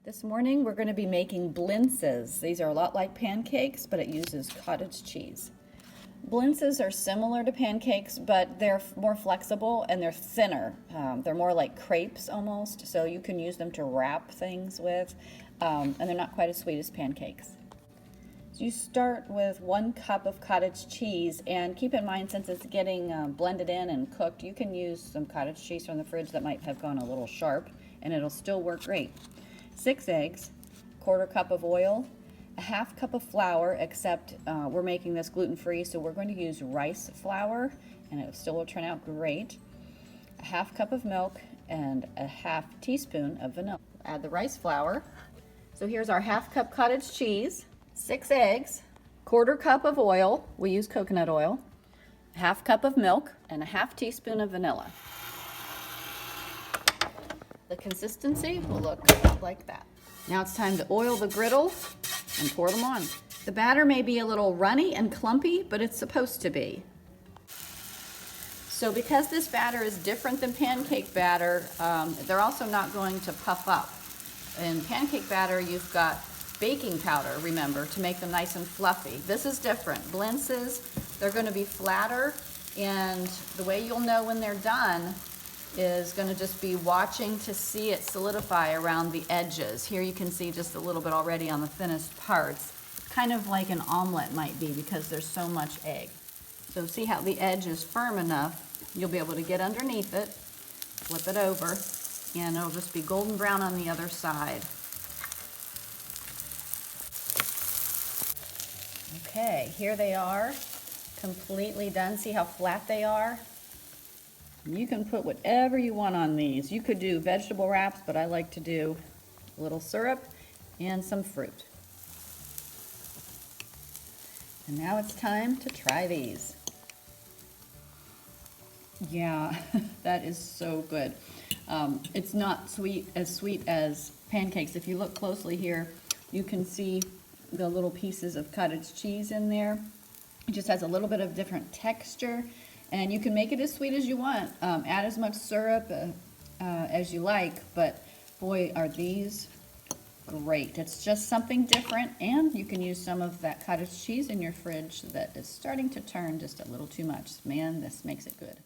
This morning we're going to be making BLINTZES. These are a lot like pancakes, but it uses cottage cheese. BLINTZES are similar to pancakes, but they're more flexible and they're thinner. They're more like crepes almost, so you can use them to wrap things with, and they're not quite as sweet as pancakes. So you start with 1 cup of cottage cheese, and keep in mind, since it's getting blended in and cooked, you can use some cottage cheese from the fridge that might have gone a little sharp, and it'll still work great. 6 eggs, 1/4 cup of oil, a 1/2 cup of flour, except we're making this gluten-free, so we're going to use rice flour, and it still will turn out great. A 1/2 cup of milk, and a 1/2 teaspoon of vanilla. Add the rice flour. So here's our 1/2 cup cottage cheese, 6 eggs, 1/4 cup of oil, we use coconut oil, a 1/2 cup of milk, and a 1/2 teaspoon of vanilla. The consistency will look about like that. Now it's time to oil the griddle and pour them on. The batter may be a little runny and clumpy, but it's supposed to be. So because this batter is different than pancake batter, they're also not going to puff up. In pancake batter, you've got baking powder, remember, to make them nice and fluffy. This is different. BLINTZES, they're going to be flatter, and the way you'll know when they're done is going to just be watching to see it solidify around the edges. Here you can see just a little bit already on the thinnest parts. Kind of like an omelet might be because there's so much egg. So see how the edge is firm enough, you'll be able to get underneath it, flip it over, and it'll just be golden brown on the other side. Okay, here they are, completely done. See how flat they are? You can put whatever you want on these. You could do vegetable wraps, but I like to do a little syrup and some fruit. And now it's time to try these. Yeah, that is so good. It's not sweet as pancakes. If you look closely here, you can see the little pieces of cottage cheese in there. It just has a little bit of different texture. And you can make it as sweet as you want. Add as much syrup as you like, but boy, are these great. It's just something different, and you can use some of that cottage cheese in your fridge that is starting to turn just a little too much. Man, this makes it good.